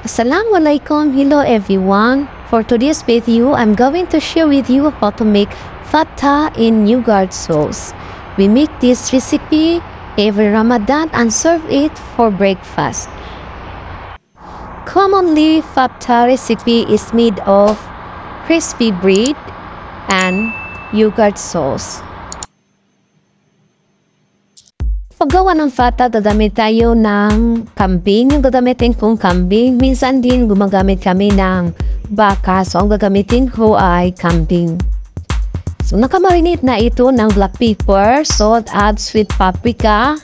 Assalamualaikum, hello everyone. For today's video, I'm going to share with you how to make fatta in yogurt sauce. We make this recipe every Ramadan and serve it for breakfast. Commonly, fatta recipe is made of crispy bread and yogurt sauce. Paggawa ng fata, gagamit tayo ng kambing. Yung gagamitin kong kambing, minsan din gumagamit kami ng baka. So, ang gagamitin ko ay kambing. So, nakamarinate na ito ng black pepper, salt, at sweet paprika.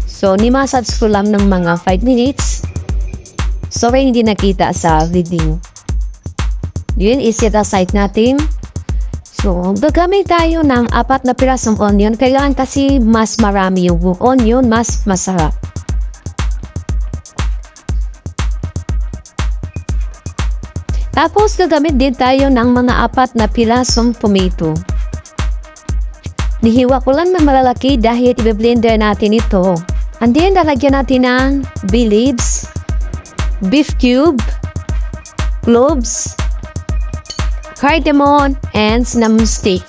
So, nimassage ko lang ng mga 5 minutes. Sorry, hindi nakita sa video. Yun, iset aside natin. So, gagamit tayo ng 4 na pirasong onion. Kailangan kasi mas marami yung onion, mas masarap. Tapos, gagamit din tayo ng mga 4 na pirasong tomato. Nihiwa ko lang ng malalaki dahil i-blender natin ito. And then, lalagyan natin ng bay leaves, beef cube, cloves, cardamom, and cinnamon stick.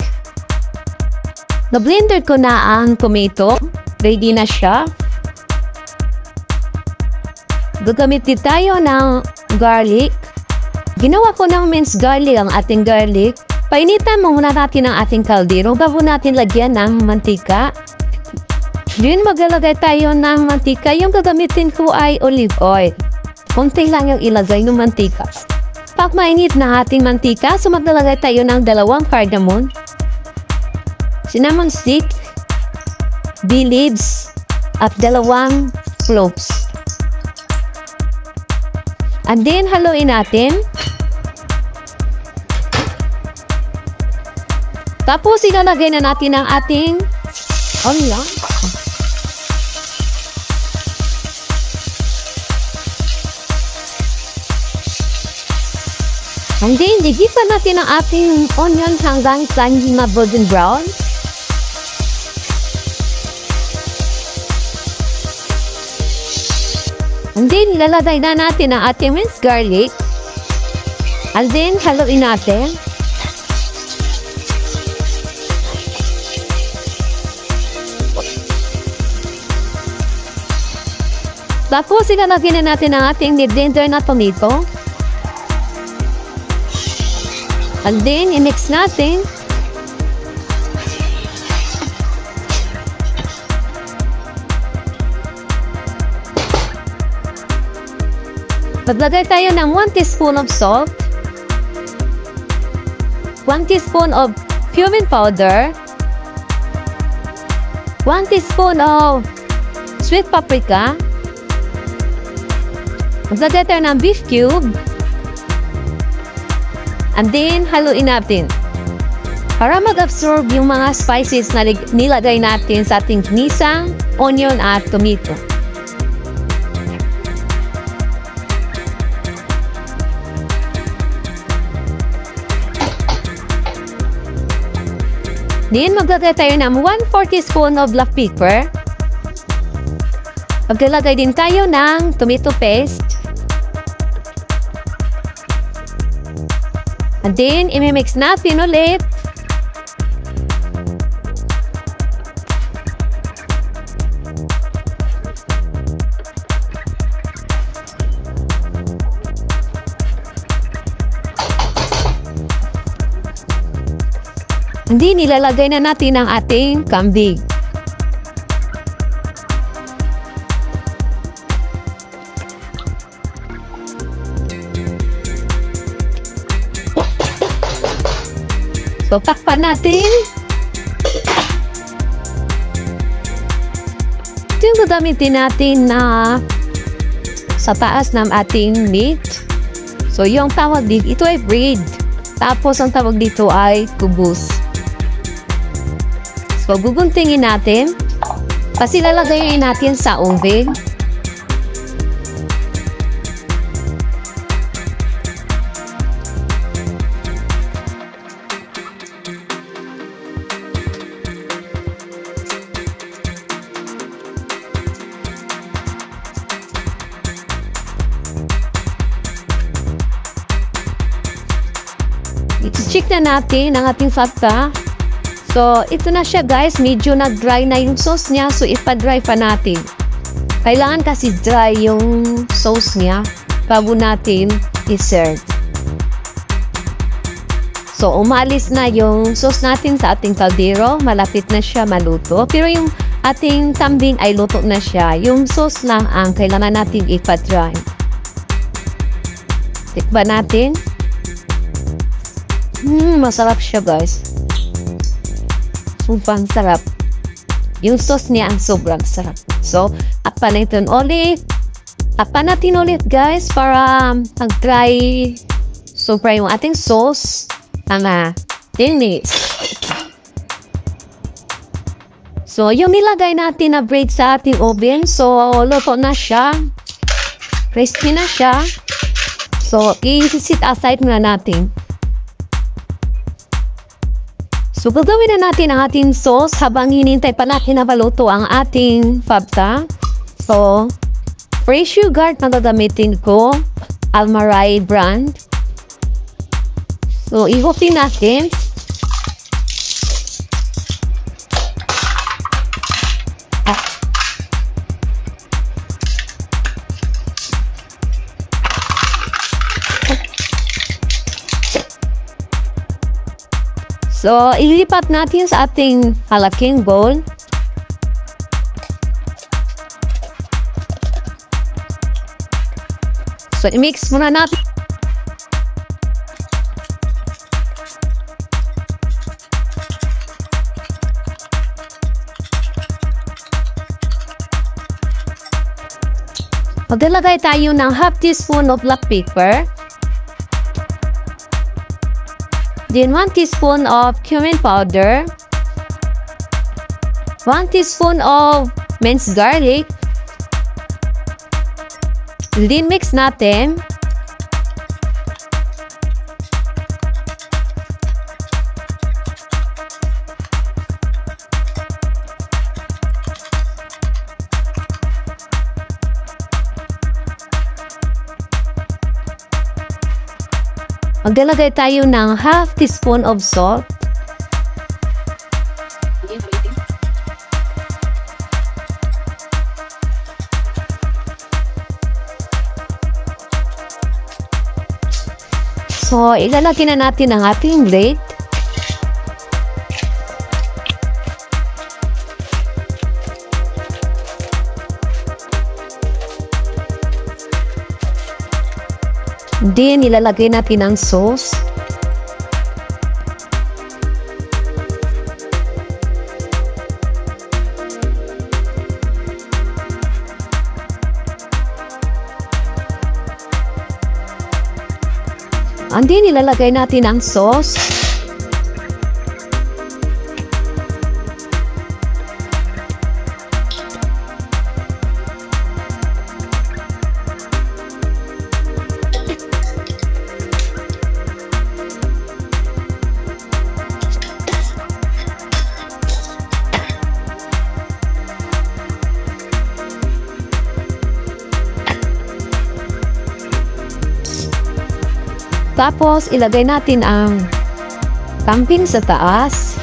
Na-blender ko na ang tomato. Ready na siya. Gagamit din tayo ng garlic. Ginawa ko ng minced garlic ang ating garlic. Painitan muna natin ang ating kaldero bago natin lagyan ng mantika. Then maglalagay tayo ng mantika. Yung gagamitin ko ay olive oil. Konti lang yung ilagay ng mantika. Pag mainit na ating mantika, so maglalagay tayo ng 2 cardamom, cinnamon stick, bay leaves, at 2 cloves. And then, haluin natin. Tapos, ilalagay na natin ang ating onion. And then, igipan natin ang ating onion hanggang sa hindi ma-golden brown. And then, lalagay na natin ang ating minced garlic. And then, haluin natin. Tapos, ilalagay na natin ang ating blender na tomato. And then, i-mix natin. Maglagay tayo ng 1 teaspoon of salt, 1 teaspoon of cumin powder, 1 teaspoon of sweet paprika, maglagay tayo ng beef cube, and then, haluin natin. Para mag-absorb yung mga spices na nilagay natin sa ating ginisang, onion at tomato. Then, maglagay tayo ng 1/4 teaspoon of black pepper. Maglalagay din tayo ng tomato paste. And then, imimix natin ulit. And then, ilalagay na natin ang ating kambing. So, takpan natin. Ito yung gagamitin natin na sa taas ng ating meat. So, yung tawag dito, ito ay bread. Tapos, ang tawag dito ay kubus. So, guguntingin natin. Kasi lalagayin natin sa oven. I-check na natin ang ating fata. So, ito na siya guys. Medyo nag-dry na yung sauce niya. So, ipa-dry pa natin. Kailangan kasi dry yung sauce niya bago natin i-serve. So, umalis na yung sauce natin sa ating kaldero. Malapit na siya maluto. Pero yung ating kambing ay luto na siya. Yung sauce lang ang kailangan natin ipa-dry. Tikba natin. Masarap siya guys. Sobrang sarap. Yung sauce niya ang sobrang sarap. So, apan natin ulit. Apan natin ulit guys para mag-dry. Sobra yung ating sauce. Tama. 10 minutes. So, yung nilagay natin na bread sa ating oven. So, luto na siya. Crispy na siya. So, i-sit aside muna natin. So, gagawin na natin ang ating sauce habang hinintay pa natin na maluto ang ating fabta. So, fresh yogurt na gagamitin ko. Almaray brand. So, i-hopin natin. So, ilipat natin sa ating malaking bowl. So, i-mix muna natin. Maglalagay tayo ng half teaspoon of black pepper. Then 1 teaspoon of cumin powder. 1 teaspoon of minced garlic. Then mix natin. Maglalagay tayo ng half teaspoon of salt. So, ilalagay na natin ang ating blade. Then, ilalagay natin ang sauce. And then, ilalagay natin ang sauce. Tapos, ilagay natin ang kambing sa taas.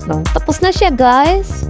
So, tapos na siya, guys.